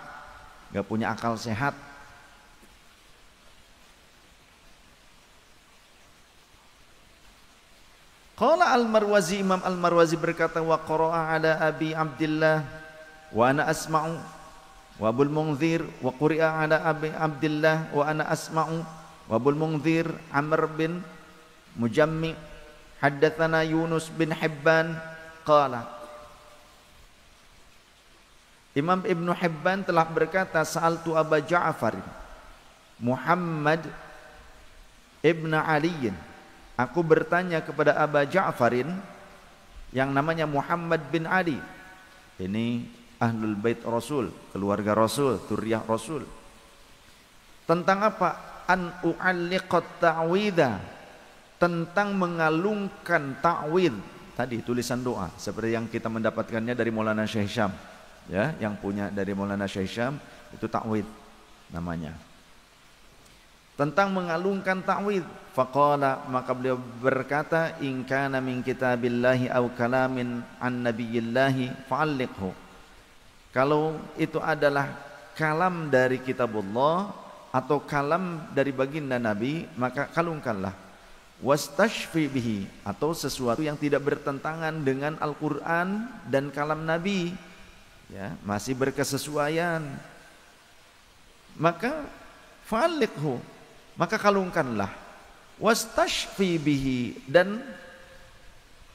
nggak punya akal sehat. Qala Al-Marwazi, Imam Al-Marwazi berkata, wa qara'a ala Abi Abdillah wa ana asma'u wa Abul Munzir wa quri'a ala Abi Abdillah wa ana asma'u wa Abul Munzir Amr bin Mujammi haddatsana Yunus bin Hibban qala. Imam Ibnu Hibban telah berkata, sa'altu Aba Ja'far Muhammad ibn Ali, aku bertanya kepada Aba Ja'farin yang namanya Muhammad bin Ali. Ini Ahlul Bait Rasul, keluarga Rasul, Dzurriyyah Rasul. Tentang apa? An u'alliqat ta'widha, tentang mengalungkan ta'wid. Tadi tulisan doa seperti yang kita mendapatkannya dari Maulana Syekh Hisham. Ya, yang punya dari Maulana Syekh Hisham itu ta'wid namanya. Tentang mengalungkan ta'wid. Faqala, maka beliau berkata, in kana min kitabillahi aw kalamin an nabiyillahi fa'alliqhu. Kalau itu adalah kalam dari kitabullah atau kalam dari baginda Nabi, maka kalungkanlah. Wastashfi bihi, atau sesuatu yang tidak bertentangan dengan Al-Quran dan kalam Nabi, ya, masih berkesesuaian, maka fa'alliqhu, maka kalungkanlah. Wastashfi bihi, dan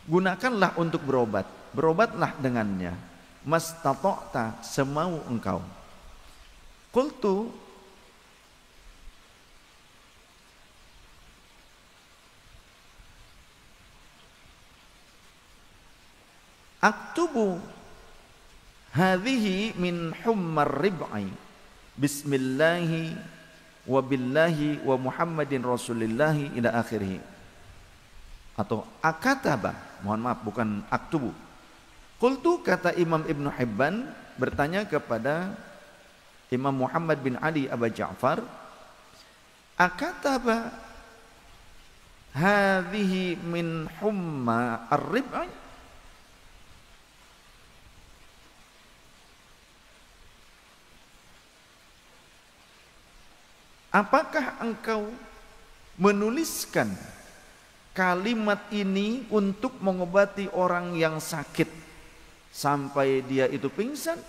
gunakanlah untuk berobat, berobatlah dengannya. Mastata'ta, semau engkau. Qultu, aktubu hadhihi min hummar rib'i bismillahi wa billahi wa Muhammadin rasulillahi ila akhirih. Atau akataba, mohon maaf, bukan aktubu. Qultu, kata Imam Ibnu Hibban bertanya kepada Imam Muhammad bin Ali Aba Ja'far, akataba hadhihi min humma ar-rib'i, apakah engkau menuliskan kalimat ini untuk mengobati orang yang sakit sampai dia itu pingsan?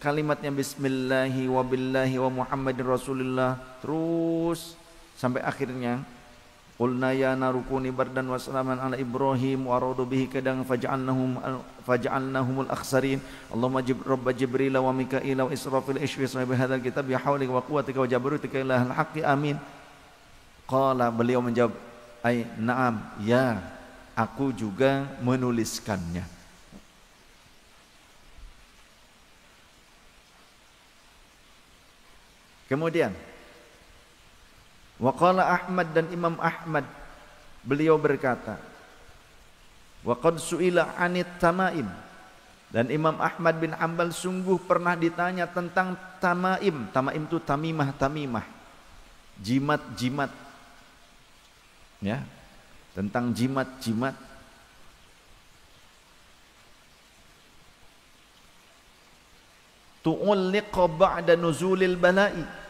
Kalimatnya bismillahi wa billahi wa Muhammadin rasulillah, terus sampai akhirnya qulna ya narukuni bardan wa salaman ala Ibrahim wa aradu bihi kadang faja'alnahumul akhsarin. Allahumma rabba Jibril wa Mikail wa Israfil ishfi sahibi hadzal kitab ya haulika wa quwwatika wa jabarutika ilahal haqqi amin. Qala, beliau menjawab, ai na'am, ya, aku juga menuliskannya. Kemudian waqala Ahmad, dan Imam Ahmad beliau berkata, waqad su'ila anit tamaim, dan Imam Ahmad bin Hanbal sungguh pernah ditanya tentang tamaim. Tamaim itu tamimah, jimat, ya, tentang jimat. Tu'ulliqa ba'da nuzulil bala'i,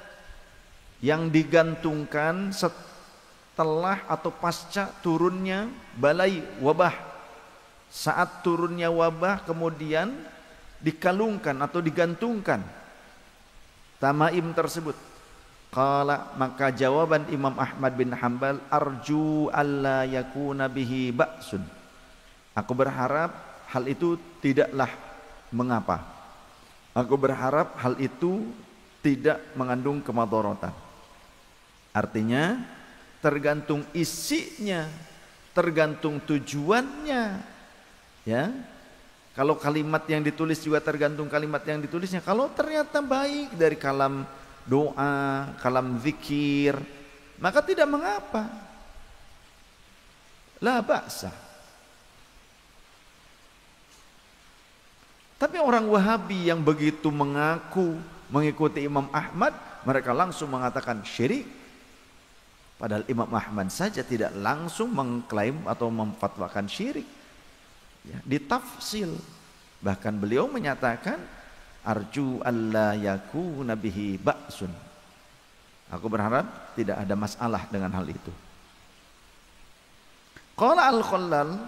yang digantungkan setelah atau pasca turunnya balai, wabah. Saat turunnya wabah kemudian dikalungkan atau digantungkan tamaim tersebut. Qala, maka jawaban Imam Ahmad bin Hanbal, arju alla yakuna bihi ba'sun, aku berharap hal itu tidaklah mengapa, aku berharap hal itu tidak mengandung kemadharatan. Artinya tergantung isinya, tergantung tujuannya, ya. Kalau kalimat yang ditulis juga tergantung kalimat yang ditulisnya. Kalau ternyata baik dari kalam doa, kalam zikir, maka tidak mengapa, la ba'sa. Tapi orang Wahabi yang begitu mengaku mengikuti Imam Ahmad, mereka langsung mengatakan syirik. Padahal Imam Ahmad saja tidak langsung mengklaim atau memfatwakan syirik. Ya, ditafsil. Bahkan beliau menyatakan arju alla yakuna bihi ba'sun. Aku berharap tidak ada masalah dengan hal itu. Qala Al-Khallal,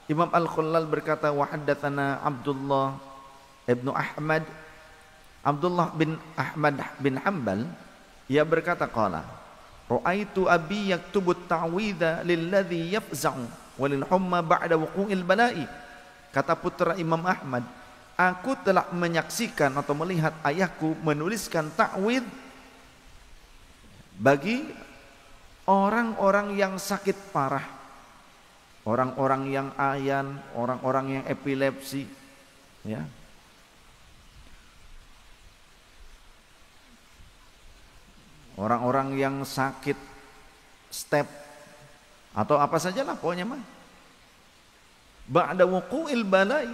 Imam Al-Khallal berkata, wa haddatsana Abdullah ibnu Ahmad, Abdullah bin Ahmad bin Hanbal, ia berkata qala ra'aitu abi yaktubu at-ta'widha lilladzi yafza'u walil humma ba'da wuqu'il bala'i. Kata putra Imam Ahmad, aku telah menyaksikan atau melihat ayahku menuliskan ta'wid bagi orang-orang yang sakit parah, orang-orang yang ayan, orang-orang yang epilepsi, ya. Orang-orang yang sakit step atau apa sajalah pokoknya mah. Ba'da wuqu'il balai,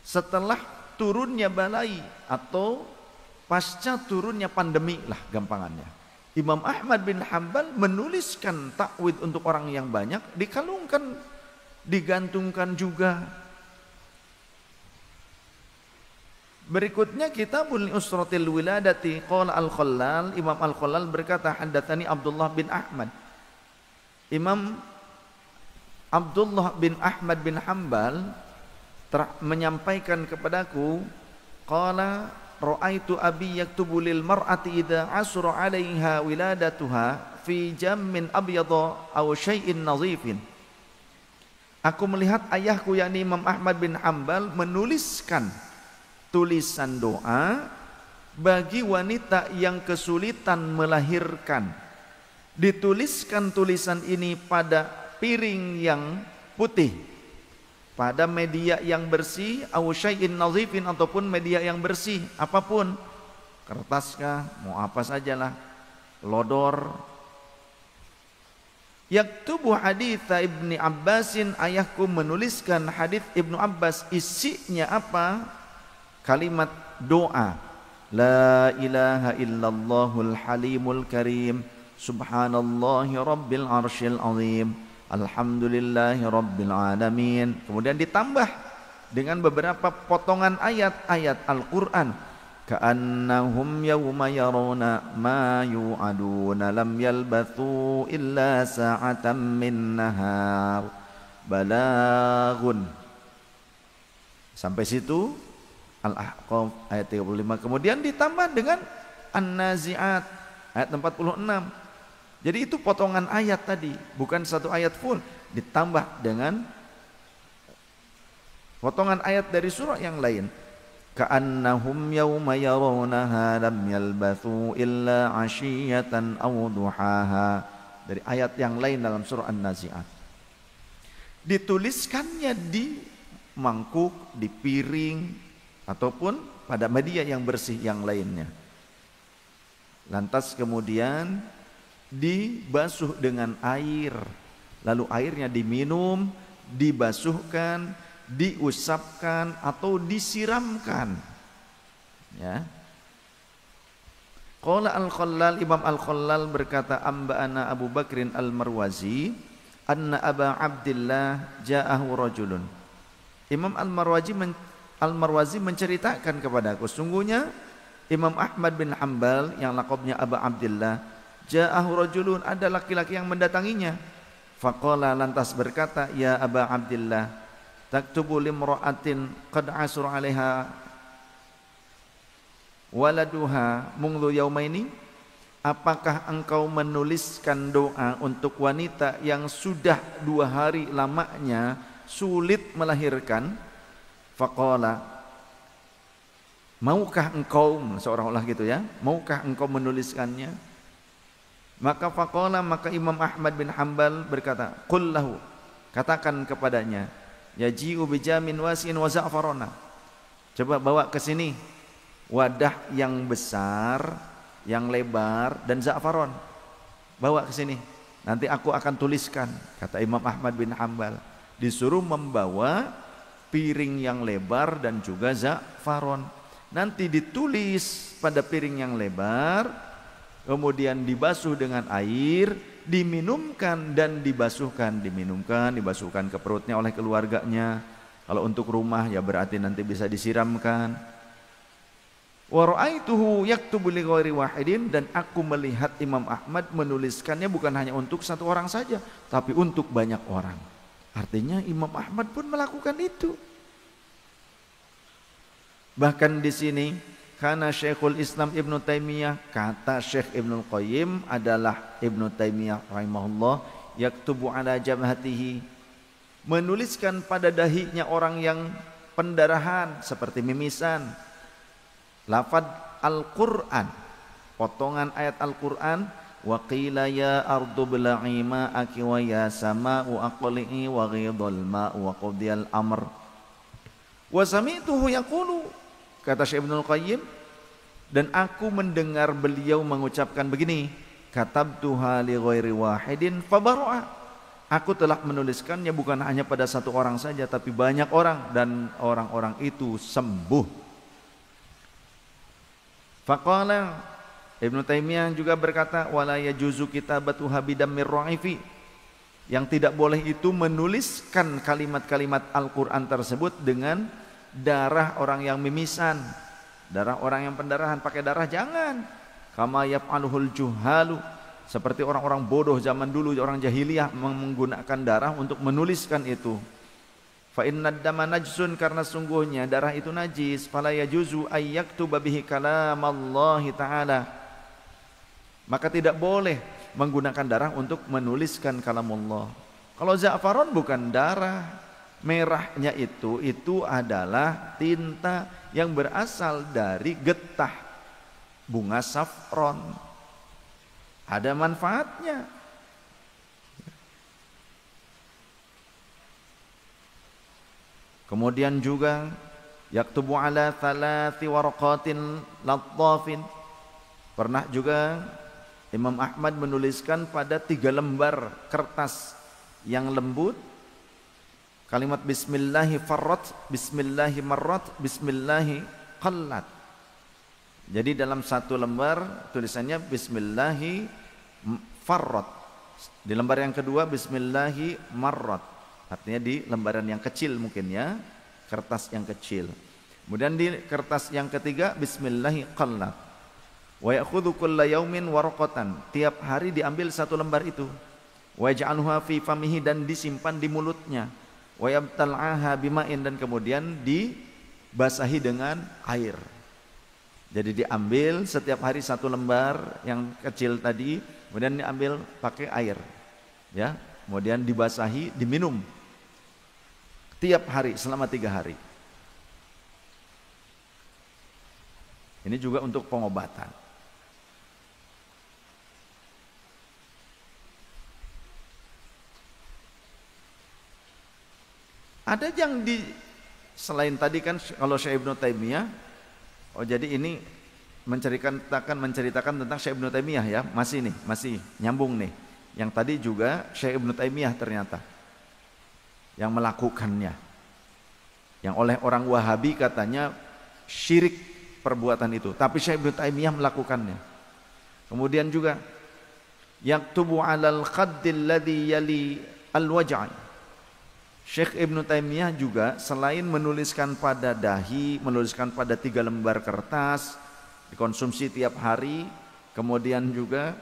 setelah turunnya balai atau pasca turunnya pandemi lah gampangannya. Imam Ahmad bin Hanbal menuliskan ta'wid untuk orang yang banyak, dikalungkan, digantungkan juga. Berikutnya Kitabul Usratil Wiladati, qala Al-Khallal, Imam Al-Khallal berkata haddatsani Abdullah bin Ahmad. Imam Abdullah bin Ahmad bin Hanbal menyampaikan kepadaku, qala ra'aitu abi yaktubu lil mar'ati idza asra 'alaiha wiladatuha fi jammin abyadha aw syai'in nadhifin. Aku melihat ayahku yakni Imam Ahmad bin Hanbal menuliskan tulisan doa bagi wanita yang kesulitan melahirkan. Dituliskan tulisan ini pada piring yang putih, pada media yang bersih, au syai'in nadhifin, ataupun media yang bersih, apapun, kertas kah, mau apa sajalah, lodor. Yaktubu haditha Ibni Abbasin, ayahku menuliskan hadits Ibnu Abbas, isinya apa? Kalimat doa, la ilaha illallahul halimul karim, subhanallahi rabbil arsyil azim, alhamdulillahi rabbil alamin. Kemudian ditambah dengan beberapa potongan ayat-ayat Al-Quran. Ka'annahum yawma yarawna ma yu'aduna lam yalbathu illa sa'atan min nahar balagun. Sampai situ Al-Ahqaf ayat 35. Kemudian ditambah dengan An-Nazi'at ayat 46. Jadi itu potongan ayat tadi, bukan satu ayat full, ditambah dengan potongan ayat dari surah yang lain. Ka'annahum yawma yarawnaha lam yalbathu illa 'ashiyatan aw duhaha, dari ayat yang lain dalam surah An-Nazi'at. Dituliskannya di mangkuk, di piring, ataupun pada media yang bersih yang lainnya. Lantas kemudian dibasuh dengan air, lalu airnya diminum, dibasuhkan, diusapkan atau disiramkan. Ya. Qala Al-Khallal, Imam Al-Khallal berkata, amba'ana Abu Bakrin Al-Marwazi anna Aba Abdillah ja'ahu rajulun. Imam Al-Marwazi menceritakan kepadaku, sungguhnya Imam Ahmad bin Hanbal yang laqabnya Aba Abdillah, ja'ahu rajulun, ada laki-laki yang mendatanginya. Faqala, lantas berkata, ya Aba Abdillah, taktubu limra'atin qad asur 'alaiha waladuha mungdu yaumaini. Apakah engkau menuliskan doa untuk wanita yang sudah 2 hari lamanya sulit melahirkan? Faqala, maukah engkau, seolah-olah gitu ya, maukah engkau menuliskannya? Maka faqala, maka Imam Ahmad bin Hanbal berkata, qul lahu, katakan kepadanya, yaji'u bijamin wasin wa za'farona, coba bawa ke sini wadah yang besar, yang lebar, dan za'faron, bawa ke sini, nanti aku akan tuliskan. Kata Imam Ahmad bin Hanbal, disuruh membawa piring yang lebar dan juga za'faron. Nanti ditulis pada piring yang lebar kemudian dibasuh dengan air, diminumkan dan dibasuhkan, dibasuhkan ke perutnya oleh keluarganya. Kalau untuk rumah ya berarti nanti bisa disiramkan. Wa ra'aituhu yaktubu li ghairi wahidin, dan aku melihat Imam Ahmad menuliskannya bukan hanya untuk satu orang saja, tapi untuk banyak orang. Artinya Imam Ahmad pun melakukan itu. Bahkan di sini karena Syekhul Islam Ibnu Taimiyah, kata Syekh Ibnu Qayyim adalah Ibnu Taimiyah rahimahullah, yaktubu ala jabhatihi, menuliskan pada dahinya orang yang pendarahan seperti mimisan, lafaz Al-Qur'an, potongan ayat Al-Qur'an, wa qila ya ardu bla'i ma'aki wa ya sama'u aqli'i wa ghidal ma'u wa qudiyal amr. Wa sami'tuhu yaqulu, kata Syekh Ibnu Qayyim, dan aku mendengar beliau mengucapkan begini, katabtuha li ghairi wahidin fabara'a, aku telah menuliskannya bukan hanya pada satu orang saja tapi banyak orang, dan orang-orang itu sembuh. Faqala, Ibnu Taimiyah juga berkata, wala yajuzu kitabatuha bidammir ra'ifi, yang tidak boleh itu menuliskan kalimat-kalimat Al-Qur'an tersebut dengan darah orang yang mimisan, darah orang yang pendarahan, pakai darah jangan. Kama yaf'aluhul juhalu, seperti orang-orang bodoh zaman dulu, orang jahiliyah menggunakan darah untuk menuliskan itu. Fa innad dama najsun, karena sungguhnya darah itu najis. Fala yajuzu ay yaktuba bihi kalamallahi ta'ala, maka tidak boleh menggunakan darah untuk menuliskan kalamullah. Kalau za'faron bukan darah, merahnya itu adalah tinta yang berasal dari getah bunga safron, ada manfaatnya. Kemudian juga yaktubu ala thalathi warqatin lattafin, pernah juga Imam Ahmad menuliskan pada 3 lembar kertas yang lembut kalimat bismillahi farrat, bismillahi marrat, bismillahi qallat. Jadi dalam 1 lembar tulisannya bismillahi farrat, di lembar yang kedua bismillahi marrat, artinya di lembaran yang kecil mungkin ya, kertas yang kecil. Kemudian di kertas yang ketiga bismillahi qallat. Wa ya'khudhu kulla yaumin warqatan, tiap hari diambil 1 lembar itu. Wa yaj'aluha fi famihi, dan disimpan di mulutnya. Wa yabtal'aha bima'in, dan kemudian dibasahi dengan air. Jadi diambil setiap hari 1 lembar yang kecil tadi, kemudian diambil pakai air, ya, kemudian dibasahi, diminum tiap hari selama 3 hari. Ini juga untuk pengobatan. Ada yang selain tadi kan kalau Syekh Ibnu Taimiyah, jadi ini menceritakan tentang Syekh Ibnu Taimiyah ya, masih nyambung nih. Yang tadi juga Syekh Ibnu Taimiyah ternyata yang melakukannya. Yang oleh orang Wahabi katanya syirik perbuatan itu, tapi Syekh Ibnu Taimiyah melakukannya. Kemudian juga yaktubu 'alal khaddil ladzi yali al-waj'a. Syekh Ibnu Taimiyah juga selain menuliskan pada dahi, menuliskan pada 3 lembar kertas dikonsumsi tiap hari, kemudian juga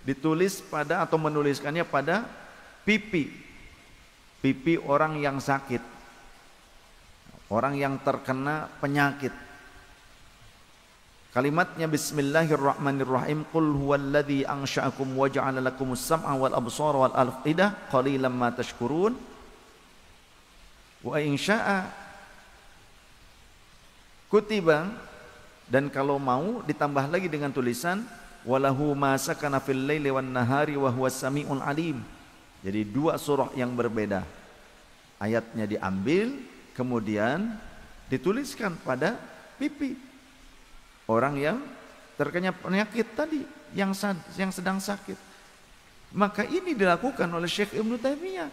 ditulis pada atau menuliskannya pada pipi orang yang sakit, orang yang terkena penyakit. Kalimatnya bismillahirrahmanirrahim, qul huwallazi ansha'akum wa ja'ala lakumus sam'a wal absara wal afidah qalilan ma tashkurun. Wa insya'a kutiba, dan kalau mau ditambah lagi dengan tulisan walahu ma sakana fil laili wan nahari wa huwas samiul alim. Jadi 2 surah yang berbeda, ayatnya diambil kemudian dituliskan pada pipi orang yang terkena penyakit tadi, yang sedang sakit. Maka ini dilakukan oleh Syekh Ibnu Taimiyah,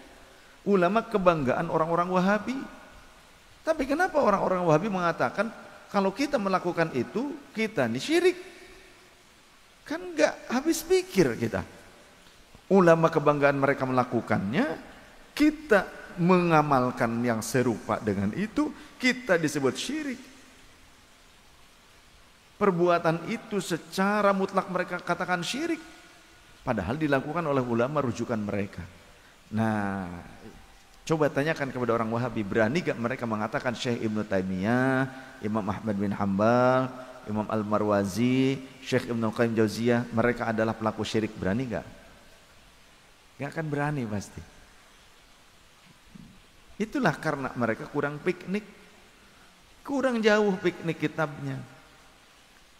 ulama kebanggaan orang-orang Wahabi. Tapi kenapa orang-orang Wahabi mengatakan kalau kita melakukan itu kita ini syirik? Kan nggak habis pikir kita. Ulama kebanggaan mereka melakukannya, kita mengamalkan yang serupa dengan itu, kita disebut syirik. Perbuatan itu secara mutlak mereka katakan syirik, padahal dilakukan oleh ulama rujukan mereka. Nah, coba tanyakan kepada orang Wahabi, berani gak mereka mengatakan Syekh Ibnu Taimiyah, Imam Ahmad bin Hanbal, Imam Al-Marwazi, Syekh Ibnu Qayyim Jauziyah, mereka adalah pelaku syirik, berani gak? Gak akan berani pasti. Itulah karena mereka kurang piknik, kurang jauh piknik kitabnya.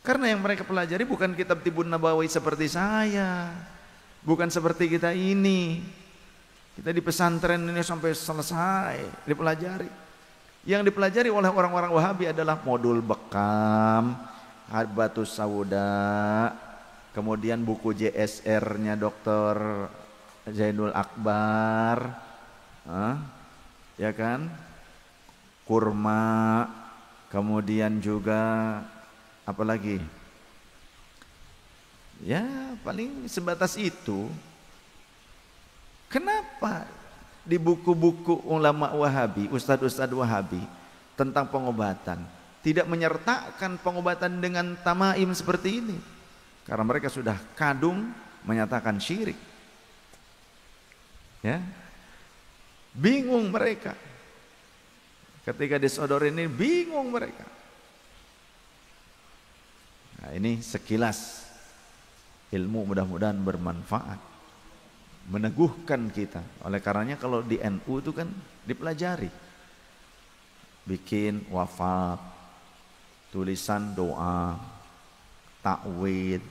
Karena yang mereka pelajari bukan kitab Tibun Nabawi seperti saya, bukan seperti kita ini. Kita di pesantren ini sampai selesai dipelajari. Yang dipelajari oleh orang-orang Wahabi adalah modul bekam, Habatus Sauda, kemudian buku JSR-nya Dr. Zainul Akbar, ya kan, kurma, kemudian juga apa lagi? Ya paling sebatas itu. Kenapa di buku-buku ulama Wahabi, ustadz-ustadz Wahabi tentang pengobatan tidak menyertakan pengobatan dengan tamaim seperti ini? Karena mereka sudah kadung menyatakan syirik. Ya, bingung mereka. Ketika disodorin ini bingung mereka. Nah, ini sekilas ilmu, mudah-mudahan bermanfaat, meneguhkan kita. Oleh karenanya kalau di NU itu kan dipelajari, bikin wafat, tulisan doa, takwid,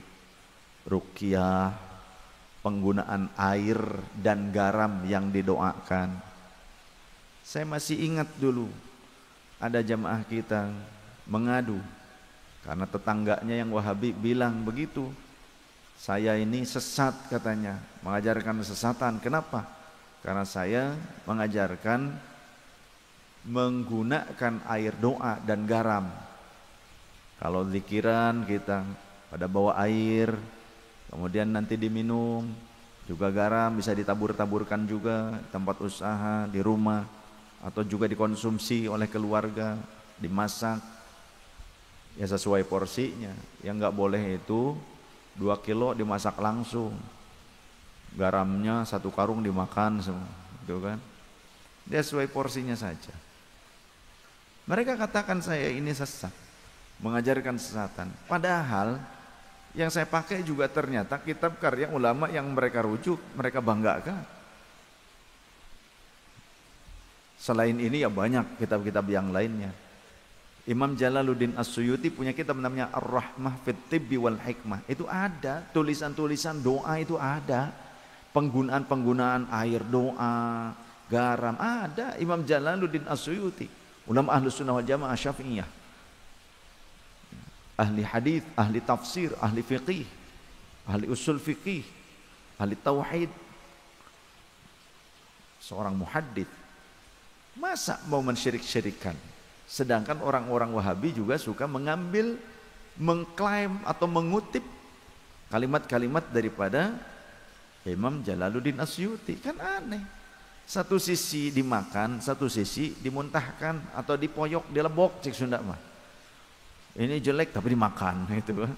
ruqyah, penggunaan air dan garam yang didoakan. Saya masih ingat dulu ada jamaah kita mengadu karena tetangganya yang Wahabi bilang begitu, saya ini sesat katanya, mengajarkan kesesatan. Kenapa? Karena saya mengajarkan menggunakan air doa dan garam. Kalau zikiran kita pada bawa air, kemudian nanti diminum, juga garam bisa ditabur-taburkan juga tempat usaha, di rumah, atau juga dikonsumsi oleh keluarga, dimasak. Ya sesuai porsinya. Yang nggak boleh itu 2 kilo dimasak langsung, garamnya 1 karung dimakan semua, gitu kan? Dia sesuai porsinya saja. Mereka katakan saya ini sesat, mengajarkan sesatan. Padahal yang saya pakai juga ternyata kitab karya ulama yang mereka rujuk, mereka banggakan. Selain ini ya banyak kitab-kitab yang lainnya. Imam Jalaluddin As-Suyuti punya kitab namanya Ar-Rahmah fit Tibbi wal Hikmah. Itu ada tulisan-tulisan doa, itu ada penggunaan air doa, garam, ada. Imam Jalaluddin As-Suyuti, ulama Ahlus Sunnah wal Jamaah Syafi'iyah, ahli hadis, ahli tafsir, ahli fiqih, ahli usul fiqih, ahli tauhid, seorang muhaddits. Masa mau mensyirik-syirikan? Sedangkan orang-orang Wahabi juga suka mengambil, mengklaim atau mengutip kalimat-kalimat daripada Imam Jalaluddin As-Suyuti. Kan aneh. Satu sisi dimakan, satu sisi dimuntahkan atau dipoyok, dilebok cik Sunda mah. Ini jelek tapi dimakan, gitu kan.